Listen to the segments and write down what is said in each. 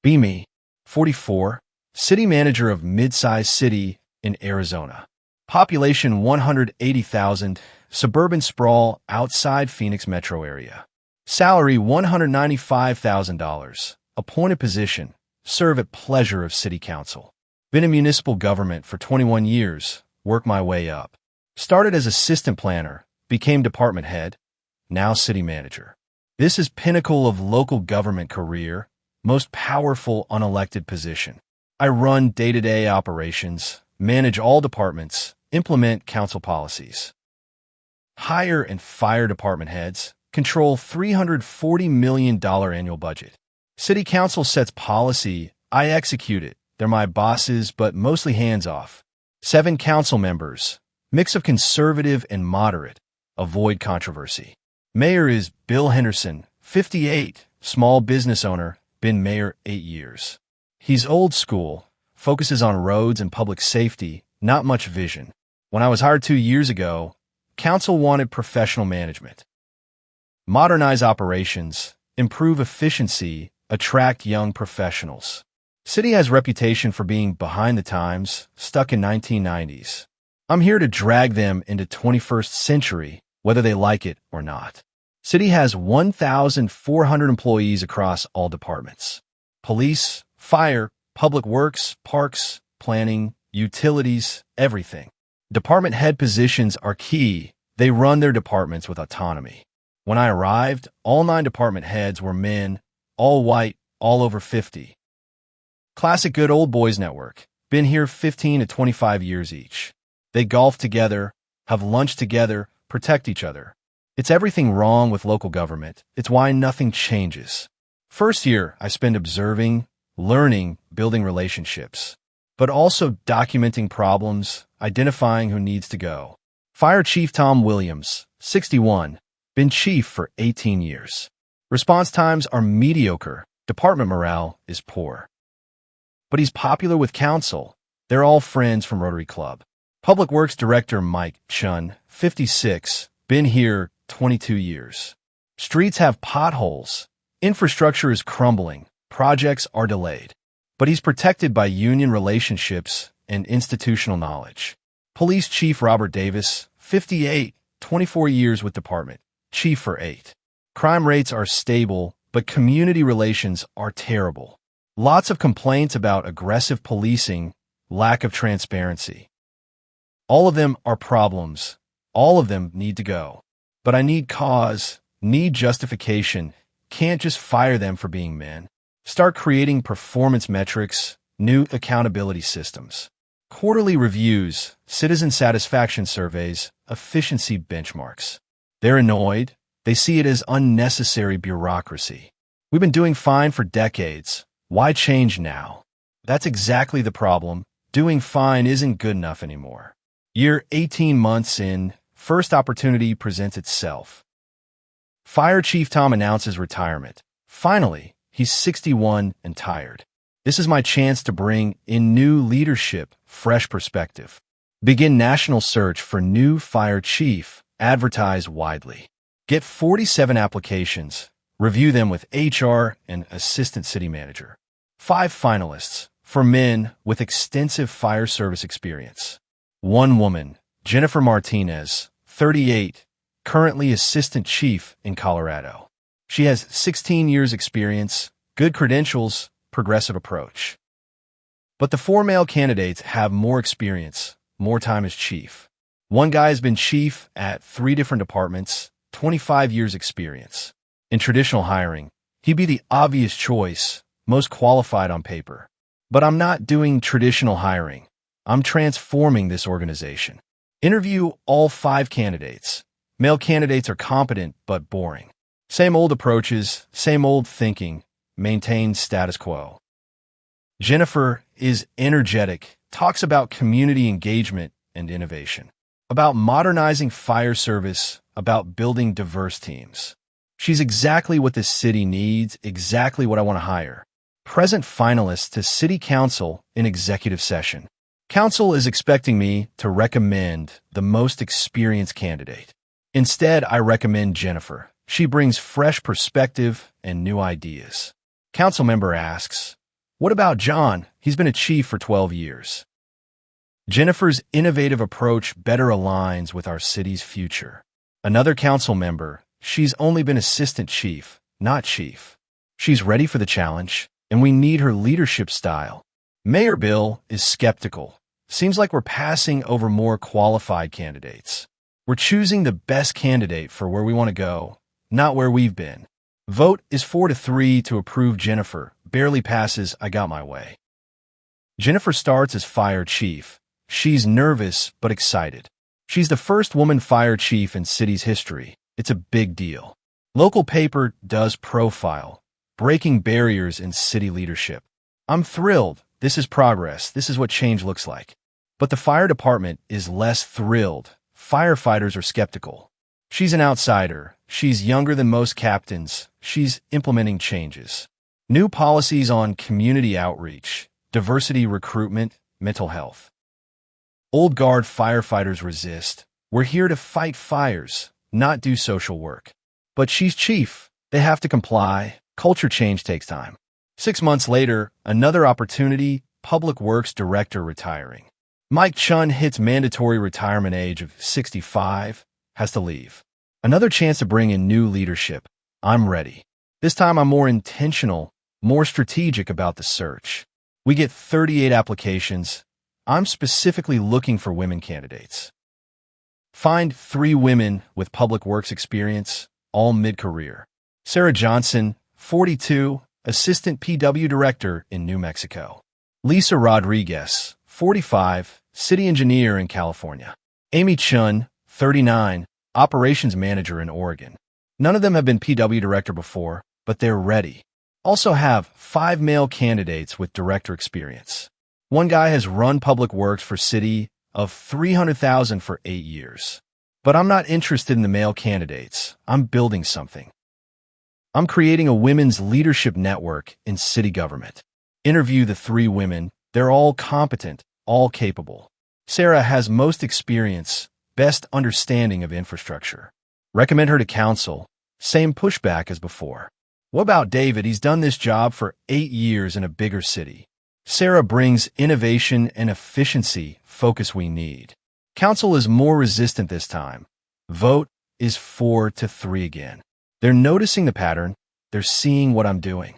Be me, 44, city manager of mid-sized city in Arizona. Population 180,000, suburban sprawl outside Phoenix metro area. Salary $195,000. Appointed position, serve at pleasure of city council. Been in municipal government for 21 years, work my way up. Started as assistant planner, became department head, now city manager. This is pinnacle of local government career, most powerful unelected position. I run day-to-day operations, manage all departments, implement council policies. Hire and fire department heads, control $340 million annual budget. City council sets policy, I execute it. They're my bosses, but mostly hands-off. 7 council members, mix of conservative and moderate, avoid controversy. Mayor is Bill Henderson, 58, small business owner, been mayor 8 years. He's old school, focuses on roads and public safety, not much vision. When I was hired 2 years ago, council wanted professional management. Modernize operations, improve efficiency, attract young professionals. City has reputation for being behind the times, stuck in 1990s. I'm here to drag them into 21st century, whether they like it or not. City has 1,400 employees across all departments. Police, fire, public works, parks, planning, utilities, everything. Department head positions are key. They run their departments with autonomy. When I arrived, all 9 department heads were men, all white, all over 50. Classic good old boys network. Been here 15 to 25 years each. They golf together, have lunch together, protect each other. It's everything wrong with local government. It's why nothing changes. First year, I spend observing, learning, building relationships, but also documenting problems, identifying who needs to go. Fire Chief Tom Williams, 61, been chief for 18 years. Response times are mediocre. Department morale is poor. But he's popular with council. They're all friends from Rotary Club. Public Works Director Mike Chun, 56, been here 22 years. Streets have potholes. Infrastructure is crumbling. Projects are delayed. But he's protected by union relationships and institutional knowledge. Police Chief Robert Davis, 58, 24 years with department. Chief for 8. Crime rates are stable, but community relations are terrible. Lots of complaints about aggressive policing, lack of transparency. All of them are problems. All of them need to go. But I need cause, need justification, can't just fire them for being men. Start creating performance metrics, new accountability systems. Quarterly reviews, citizen satisfaction surveys, efficiency benchmarks. They're annoyed. They see it as unnecessary bureaucracy. We've been doing fine for decades. Why change now? That's exactly the problem. Doing fine isn't good enough anymore. Year 18 months in, first opportunity presents itself. Fire Chief Tom announces retirement. Finally, he's 61 and tired. This is my chance to bring in new leadership, fresh perspective. Begin national search for new fire chief. Advertise widely. Get 47 applications. Review them with HR and assistant city manager. 5 finalists for men with extensive fire service experience. 1 woman, Jennifer Martinez, 38, currently assistant chief in Colorado. She has 16 years experience, good credentials, progressive approach. But the 4 male candidates have more experience, more time as chief. One guy has been chief at 3 different departments, 25 years experience. In traditional hiring, he'd be the obvious choice, most qualified on paper. But I'm not doing traditional hiring. I'm transforming this organization. Interview all 5 candidates. Male candidates are competent but boring. Same old approaches, same old thinking, maintain status quo. Jennifer is energetic, talks about community engagement and innovation, about modernizing fire service, about building diverse teams. She's exactly what this city needs, exactly what I want to hire. Present finalists to City Council in executive session. Council is expecting me to recommend the most experienced candidate. Instead, I recommend Jennifer. She brings fresh perspective and new ideas. Council member asks, What about John? He's been a chief for 12 years. Jennifer's innovative approach better aligns with our city's future. Another council member, she's only been assistant chief, not chief. She's ready for the challenge, and we need her leadership style. Mayor Bill is skeptical. Seems like we're passing over more qualified candidates. We're choosing the best candidate for where we want to go, not where we've been. Vote is 4-3 to approve Jennifer. Barely passes, I got my way. Jennifer starts as fire chief. She's nervous but excited. She's the first woman fire chief in city's history. It's a big deal. Local paper does profile, breaking barriers in city leadership. I'm thrilled. This is progress. This is what change looks like. But the fire department is less thrilled. Firefighters are skeptical. She's an outsider. She's younger than most captains. She's implementing changes. New policies on community outreach, diversity recruitment, mental health. Old guard firefighters resist. We're here to fight fires, not do social work. But she's chief. They have to comply. Culture change takes time. 6 months later, another opportunity, Public Works Director retiring. Mike Chun hits mandatory retirement age of 65, has to leave. Another chance to bring in new leadership. I'm ready. This time I'm more intentional, more strategic about the search. We get 38 applications. I'm specifically looking for women candidates. Find 3 women with public works experience, all mid-career. Sarah Johnson, 42, Assistant PW Director in New Mexico. Lisa Rodriguez, 45, City Engineer in California. Amy Chun, 39, Operations Manager in Oregon. None of them have been PW Director before, but they're ready. Also have 5 male candidates with director experience. One guy has run public works for city of $300,000 for 8 years. But I'm not interested in the male candidates. I'm building something. I'm creating a women's leadership network in city government. Interview the 3 women. They're all competent, all capable. Sarah has most experience, best understanding of infrastructure. Recommend her to council. Same pushback as before. What about David? He's done this job for 8 years in a bigger city. Sarah brings innovation and efficiency focus we need. Council is more resistant this time. Vote is 4-3 again. They're noticing the pattern. They're seeing what I'm doing.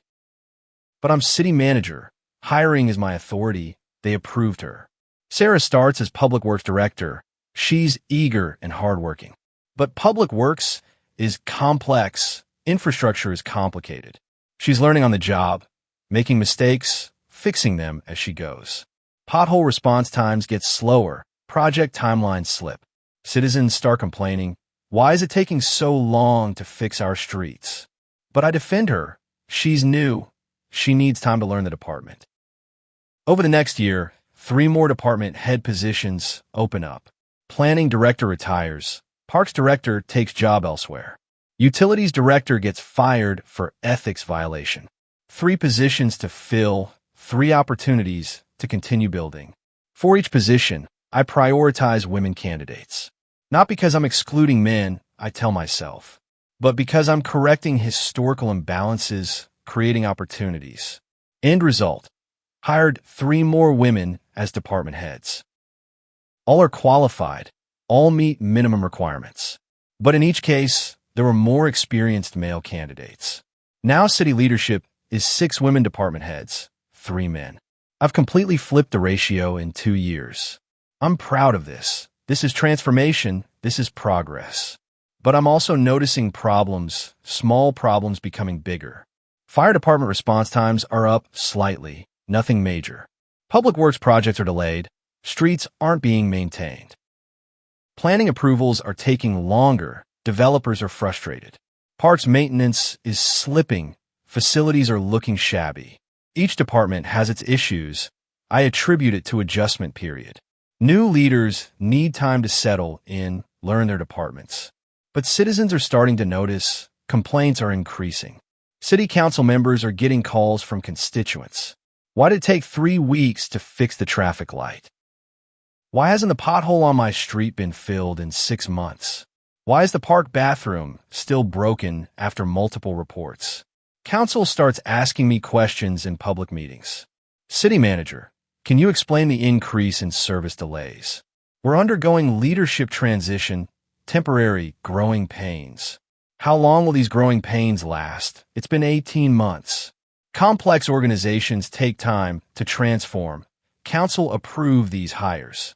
But I'm city manager. Hiring is my authority. They approved her. Sarah starts as Public Works Director. She's eager and hardworking. But Public Works is complex. Infrastructure is complicated. She's learning on the job, making mistakes, fixing them as she goes. Pothole response times get slower. Project timelines slip. Citizens start complaining. Why is it taking so long to fix our streets? But I defend her. She's new. She needs time to learn the department. Over the next year, 3 more department head positions open up. Planning Director retires. Parks Director takes job elsewhere. Utilities Director gets fired for ethics violation. 3 positions to fill, 3 opportunities to continue building. For each position, I prioritize women candidates. Not because I'm excluding men, I tell myself, but because I'm correcting historical imbalances, creating opportunities. End result, hired 3 more women as department heads. All are qualified, all meet minimum requirements. But in each case, there were more experienced male candidates. Now city leadership is 6 women department heads, 3 men. I've completely flipped the ratio in 2 years. I'm proud of this. This is transformation. This is progress. But I'm also noticing problems, small problems becoming bigger. Fire department response times are up slightly, nothing major. Public works projects are delayed. Streets aren't being maintained. Planning approvals are taking longer. Developers are frustrated. Parks maintenance is slipping. Facilities are looking shabby. Each department has its issues. I attribute it to adjustment period. New leaders need time to settle in, learn their departments. But citizens are starting to notice. Complaints are increasing. City council members are getting calls from constituents. Why did it take 3 weeks to fix the traffic light? Why hasn't the pothole on my street been filled in 6 months? Why is the park bathroom still broken after multiple reports? Council starts asking me questions in public meetings. City manager, can you explain the increase in service delays? We're undergoing leadership transition, temporary growing pains. How long will these growing pains last? It's been 18 months. Complex organizations take time to transform. Council approve these hires.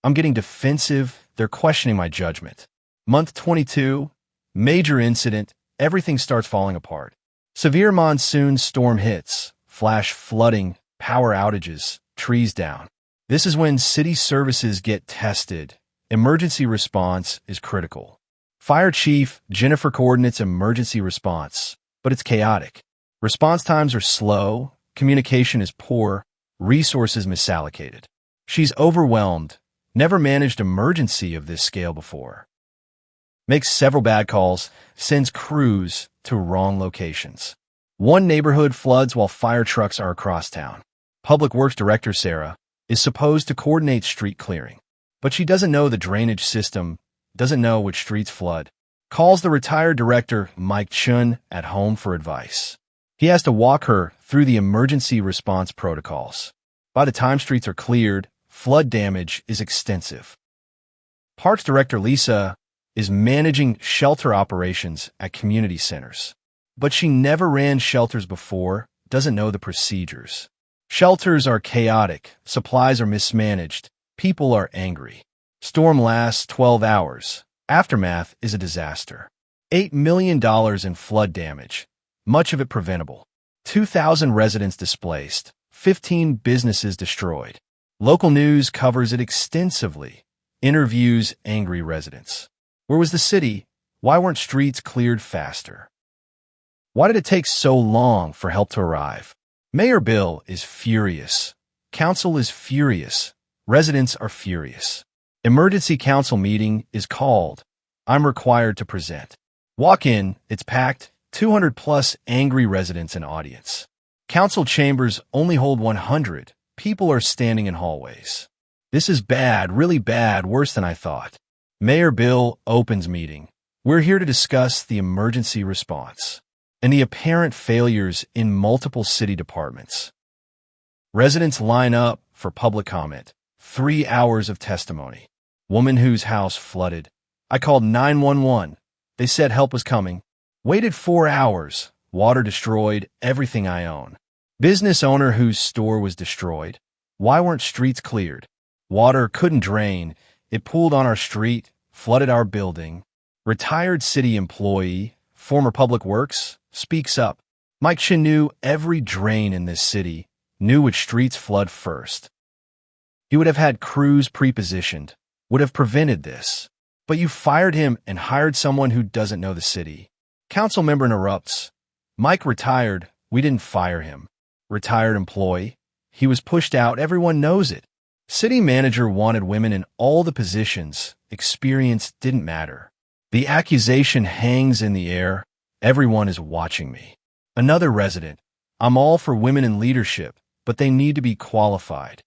I'm getting defensive. They're questioning my judgment. Month 22, major incident. Everything starts falling apart. Severe monsoon storm hits, flash flooding, power outages, trees down. This is when city services get tested. Emergency response is critical. Fire Chief Jennifer coordinates emergency response, but it's chaotic. Response times are slow, communication is poor, resources misallocated. She's overwhelmed, never managed emergency of this scale before. Makes several bad calls, sends crews to wrong locations. One neighborhood floods while fire trucks are across town. Public Works Director Sarah is supposed to coordinate street clearing, but she doesn't know the drainage system, doesn't know which streets flood. Calls the retired director, Mike Chun, at home for advice. He has to walk her through the emergency response protocols. By the time streets are cleared, flood damage is extensive. Parks Director Lisa is managing shelter operations at community centers, but she never ran shelters before, doesn't know the procedures. Shelters are chaotic, supplies are mismanaged, people are angry. Storm lasts 12 hours. Aftermath is a disaster. $8 million in flood damage, much of it preventable. 2,000 residents displaced, 15 businesses destroyed. Local news covers it extensively, interviews angry residents. Where was the city? Why weren't streets cleared faster? Why did it take so long for help to arrive? Mayor Bill is furious. Council is furious. Residents are furious. Emergency council meeting is called. I'm required to present. Walk in, it's packed, 200 plus angry residents in audience. Council chambers only hold 100. People are standing in hallways. This is bad, really bad, worse than I thought. Mayor Bill opens meeting. We're here to discuss the emergency response and the apparent failures in multiple city departments. Residents line up for public comment. 3 hours of testimony. Woman whose house flooded. I called 911. They said help was coming. Waited 4 hours. Water destroyed everything I own. Business owner whose store was destroyed. Why weren't streets cleared? Water couldn't drain. It pooled on our street, flooded our building. Retired city employee, former Public Works, speaks up. Mike Chin knew every drain in this city, knew which streets flood first. He would have had crews pre-positioned, would have prevented this. But you fired him and hired someone who doesn't know the city. Council member interrupts. Mike retired. We didn't fire him. Retired employee. He was pushed out. Everyone knows it. City manager wanted women in all the positions. Experience didn't matter. The accusation hangs in the air. Everyone is watching me. Another resident. I'm all for women in leadership, but they need to be qualified.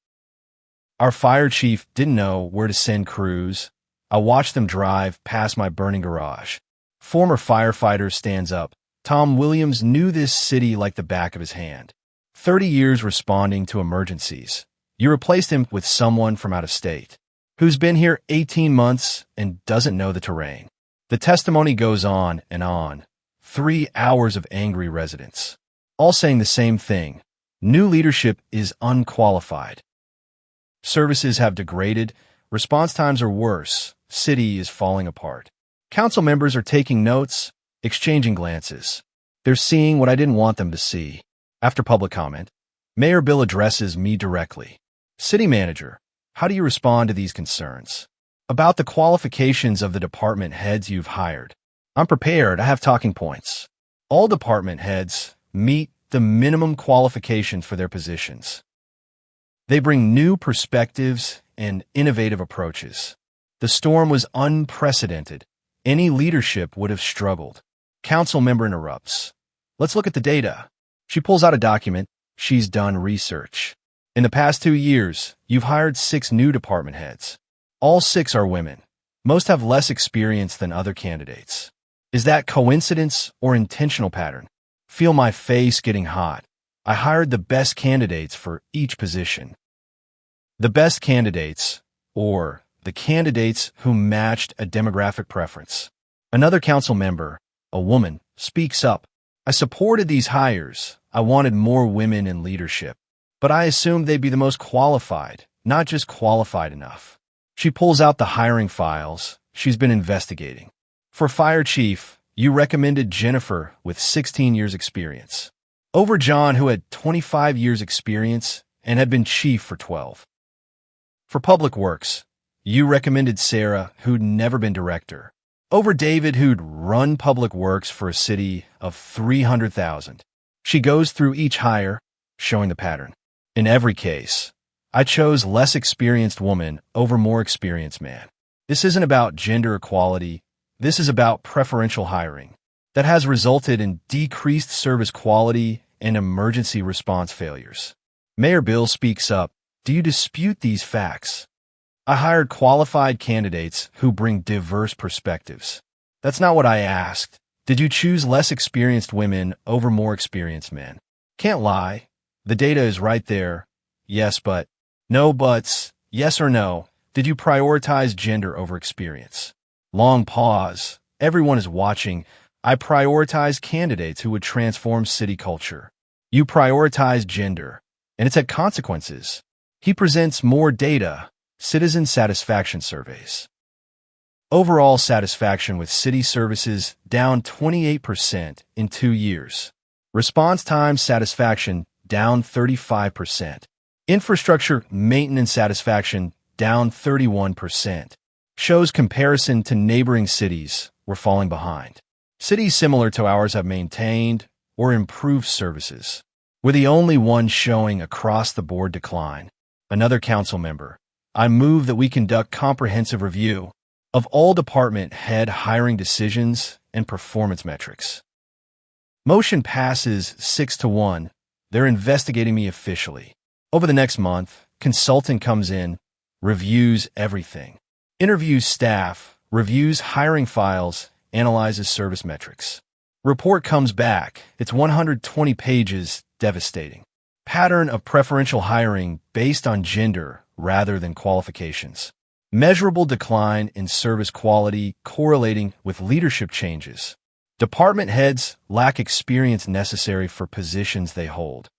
Our fire chief didn't know where to send crews. I watched them drive past my burning garage. Former firefighter stands up. Tom Williams knew this city like the back of his hand. 30 years responding to emergencies. You replaced him with someone from out of state, who's been here 18 months and doesn't know the terrain. The testimony goes on and on. 3 hours of angry residents, all saying the same thing. New leadership is unqualified. Services have degraded. Response times are worse. City is falling apart. Council members are taking notes, exchanging glances. They're seeing what I didn't want them to see. After public comment, Mayor Bill addresses me directly. City manager, how do you respond to these concerns? About the qualifications of the department heads you've hired. I'm prepared. I have talking points. All department heads meet the minimum qualifications for their positions. They bring new perspectives and innovative approaches. The storm was unprecedented. Any leadership would have struggled. Council member interrupts. Let's look at the data. She pulls out a document. She's done research. In the past 2 years, you've hired 6 new department heads. All 6 are women. Most have less experience than other candidates. Is that coincidence or intentional pattern? Feel my face getting hot. I hired the best candidates for each position. The best candidates, or the candidates who matched a demographic preference. Another council member, a woman, speaks up. I supported these hires. I wanted more women in leadership. But I assumed they'd be the most qualified, not just qualified enough. She pulls out the hiring files she's been investigating. For fire chief, you recommended Jennifer with 16 years experience, over John, who had 25 years experience and had been chief for 12. For public works, you recommended Sarah, who'd never been director, over David, who'd run public works for a city of 300,000. She goes through each hire, showing the pattern. In every case, I chose less experienced woman over more experienced man. This isn't about gender equality. This is about preferential hiring that has resulted in decreased service quality and emergency response failures. Mayor Bill speaks up. Do you dispute these facts? I hired qualified candidates who bring diverse perspectives. That's not what I asked. Did you choose less experienced women over more experienced men? Can't lie. The data is right there. Yes, but. No buts. Yes or no. Did you prioritize gender over experience? Long pause. Everyone is watching. I prioritized candidates who would transform city culture. You prioritized gender, and it's had consequences. He presents more data. Citizen satisfaction surveys. Overall satisfaction with city services down 28% in 2 years. Response time satisfaction down 35%. Infrastructure maintenance satisfaction down 31%. Shows comparison to neighboring cities were falling behind. Cities similar to ours have maintained or improved services. We're the only one showing across-the-board decline. Another council member. I move that we conduct comprehensive review of all department head hiring decisions and performance metrics. Motion passes 6-1. They're investigating me officially. Over the next month, consultant comes in, reviews everything. Interviews staff, reviews hiring files, analyzes service metrics. Report comes back. It's 120 pages, devastating. Pattern of preferential hiring based on gender rather than qualifications. Measurable decline in service quality correlating with leadership changes. Department heads lack experience necessary for positions they hold.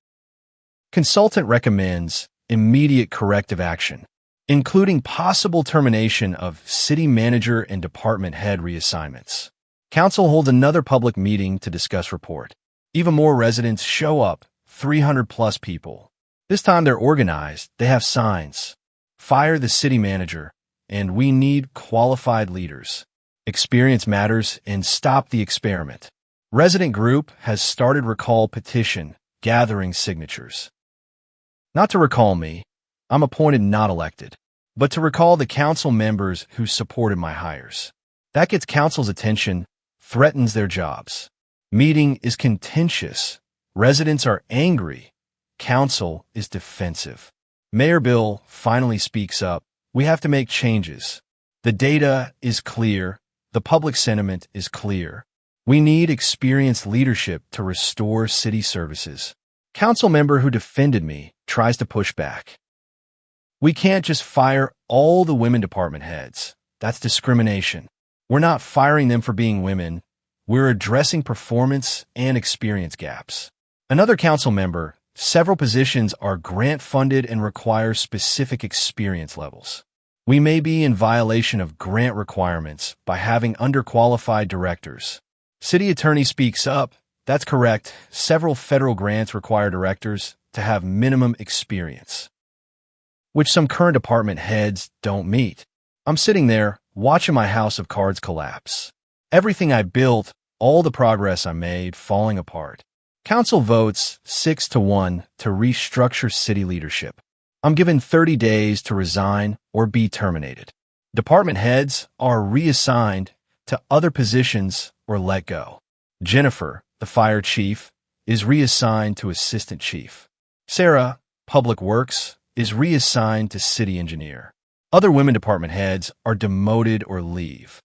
Consultant recommends immediate corrective action, including possible termination of city manager and department head reassignments. Council holds another public meeting to discuss report. Even more residents show up, 300+ people. This time they're organized, they have signs. Fire the city manager, and we need qualified leaders. Experience matters, and stop the experiment. Resident group has started recall petition, gathering signatures. Not to recall me, I'm appointed not elected, but to recall the council members who supported my hires. That gets council's attention, threatens their jobs. Meeting is contentious. Residents are angry. Council is defensive. Mayor Bill finally speaks up. We have to make changes. The data is clear. The public sentiment is clear. We need experienced leadership to restore city services. Council member who defended me tries to push back. We can't just fire all the women department heads. That's discrimination. We're not firing them for being women. We're addressing performance and experience gaps. Another council member, several positions are grant-funded and require specific experience levels. We may be in violation of grant requirements by having underqualified directors. City attorney speaks up. That's correct. Several federal grants require directors to have minimum experience, which some current department heads don't meet. I'm sitting there, watching my house of cards collapse. Everything I built, all the progress I made, falling apart. Council votes 6-1 to restructure city leadership. I'm given 30 days to resign or be terminated. Department heads are reassigned to other positions or let go. Jennifer, the fire chief, is reassigned to assistant chief. Sarah, public works, is reassigned to city engineer. Other women department heads are demoted or leave.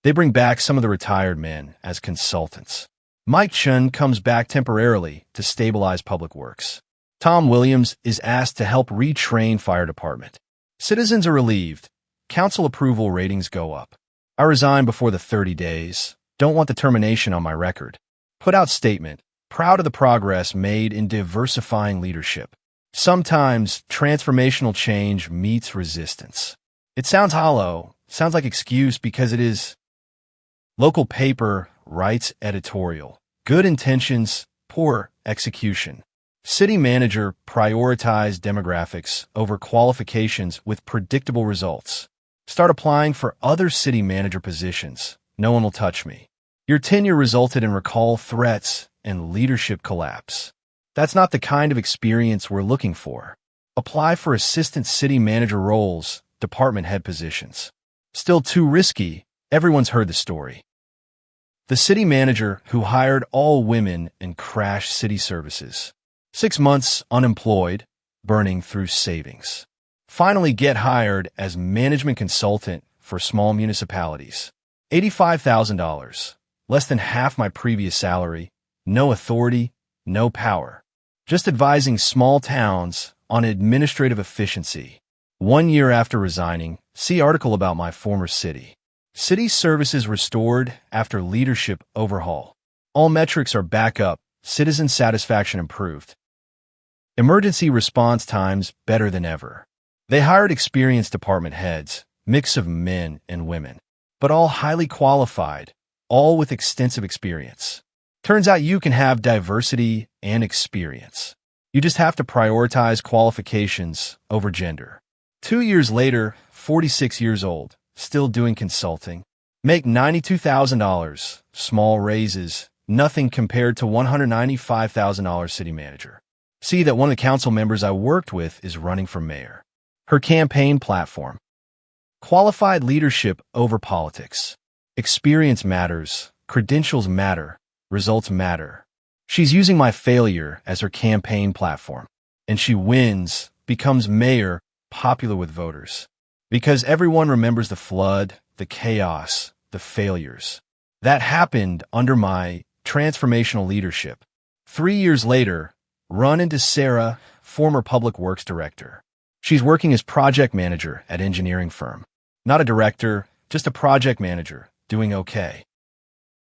They bring back some of the retired men as consultants. Mike Chun comes back temporarily to stabilize public works. Tom Williams is asked to help retrain fire department. Citizens are relieved. Council approval ratings go up. I resign before the 30 days. Don't want the termination on my record. Put out statement. Proud of the progress made in diversifying leadership. Sometimes transformational change meets resistance. It sounds hollow, sounds like excuse because it is. Local paper writes editorial. Good intentions, poor execution. City manager prioritized demographics over qualifications with predictable results. Start applying for other city manager positions. No one will touch me. Your tenure resulted in recall threats and leadership collapse. That's not the kind of experience we're looking for. Apply for assistant city manager roles, department head positions. Still too risky. Everyone's heard the story. The city manager who hired all women and crashed city services. 6 months unemployed, burning through savings. Finally get hired as management consultant for small municipalities. $85,000. Less than half my previous salary. No authority, no power. Just advising small towns on administrative efficiency. 1 year after resigning, see article about my former city. City services restored after leadership overhaul. All metrics are back up. Citizen satisfaction improved. Emergency response times better than ever. They hired experienced department heads, mix of men and women, but all highly qualified, all with extensive experience. Turns out you can have diversity and experience. You just have to prioritize qualifications over gender. 2 years later, 46 years old, still doing consulting. Make $92,000, small raises, nothing compared to $195,000 city manager. See that one of the council members I worked with is running for mayor. Her campaign platform. Qualified leadership over politics. Experience matters, credentials matter, results matter. She's using my failure as her campaign platform. And she wins, becomes mayor, popular with voters. Because everyone remembers the flood, the chaos, the failures. That happened under my transformational leadership. 3 years later, run into Sarah, former public works director. She's working as project manager at engineering firm. Not a director, just a project manager, doing okay.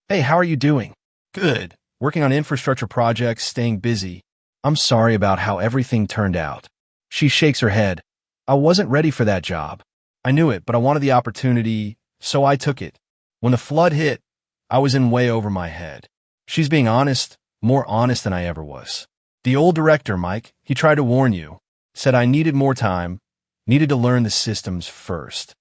Hey, how are you doing? Good. Working on infrastructure projects, staying busy. I'm sorry about how everything turned out. She shakes her head. I wasn't ready for that job. I knew it, but I wanted the opportunity, so I took it. When the flood hit, I was in way over my head. She's being honest, more honest than I ever was. The old director, Mike, he tried to warn you. Said I needed more time, needed to learn the systems first.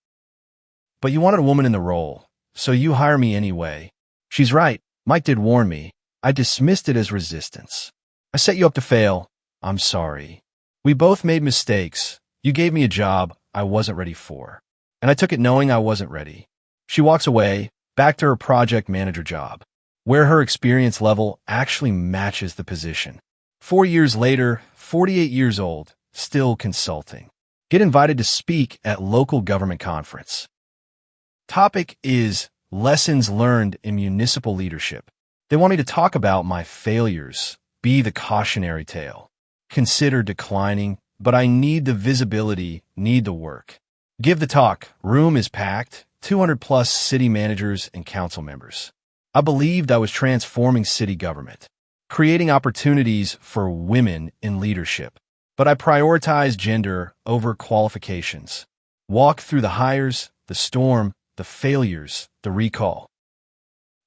But you wanted a woman in the role, so you hire me anyway. She's right, Mike did warn me. I dismissed it as resistance. I set you up to fail. I'm sorry. We both made mistakes. You gave me a job I wasn't ready for. And I took it knowing I wasn't ready. She walks away, back to her project manager job, where her experience level actually matches the position. 4 years later, 48 years old, still consulting. Get invited to speak at local government conference. Topic is lessons learned in municipal leadership. They want me to talk about my failures, be the cautionary tale. Consider declining, but I need the visibility, need the work. Give the talk. Room is packed, 200 plus city managers and council members. I believed I was transforming city government, creating opportunities for women in leadership. But I prioritized gender over qualifications. Walk through the hires, the storm, the failures, the recall.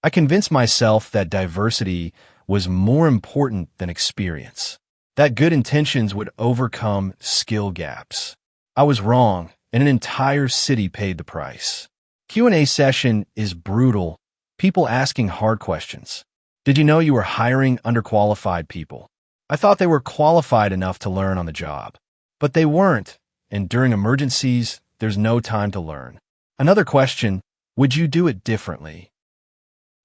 I convinced myself that diversity was more important than experience, that good intentions would overcome skill gaps. I was wrong, and an entire city paid the price. Q&A session is brutal, people asking hard questions. Did you know you were hiring underqualified people? I thought they were qualified enough to learn on the job, but they weren't, and during emergencies, there's no time to learn. Another question, would you do it differently?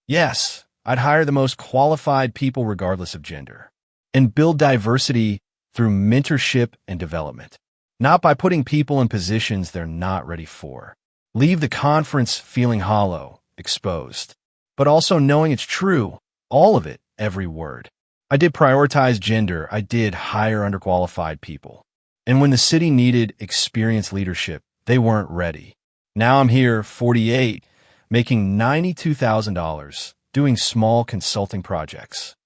Yes, I'd hire the most qualified people regardless of gender, and build diversity through mentorship and development, not by putting people in positions they're not ready for. Leave the conference feeling hollow, exposed, but also knowing it's true. All of it, every word. I did prioritize gender. I did hire underqualified people. And when the city needed experienced leadership, they weren't ready. Now I'm here, 48, making $92,000, doing small consulting projects.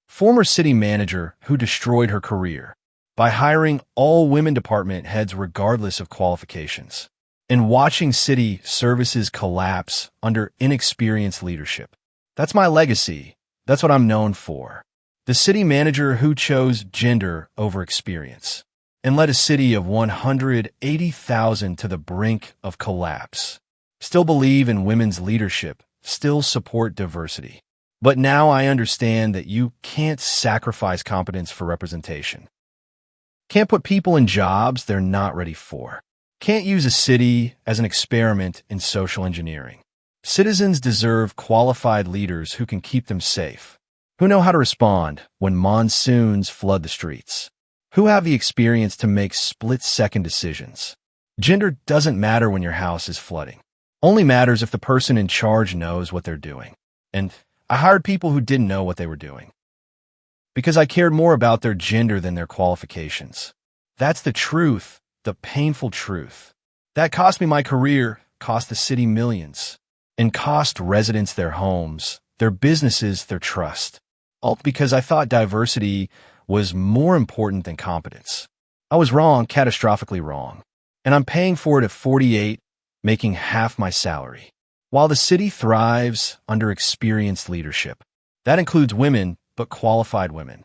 Former city manager who destroyed her career by hiring all women department heads regardless of qualifications, and watching city services collapse under inexperienced leadership. That's my legacy. That's what I'm known for. The city manager who chose gender over experience and led a city of 180,000 to the brink of collapse. Still believe in women's leadership, still support diversity. But now I understand that you can't sacrifice competence for representation. Can't put people in jobs they're not ready for. Can't use a city as an experiment in social engineering. Citizens deserve qualified leaders who can keep them safe, who know how to respond when monsoons flood the streets, who have the experience to make split-second decisions. Gender doesn't matter when your house is flooding. Only matters if the person in charge knows what they're doing. And I hired people who didn't know what they were doing, because I cared more about their gender than their qualifications. That's the truth, the painful truth. That cost me my career, cost the city millions, and cost residents their homes, their businesses, their trust. All because I thought diversity was more important than competence. I was wrong, catastrophically wrong. And I'm paying for it at 48, making half my salary. While the city thrives under experienced leadership. That includes women, but qualified women.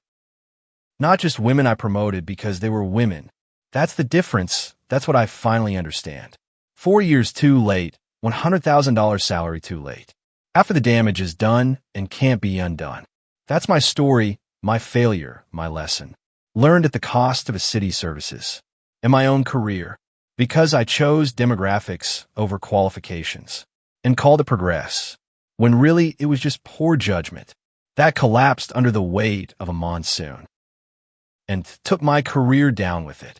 Not just women I promoted because they were women. That's the difference. That's what I finally understand. 4 years too late, $100,000 salary too late. After the damage is done and can't be undone. That's my story, my failure, my lesson. Learned at the cost of a city's services. In my own career. Because I chose demographics over qualifications. And called it progress, when really it was just poor judgment. That collapsed under the weight of a monsoon and took my career down with it.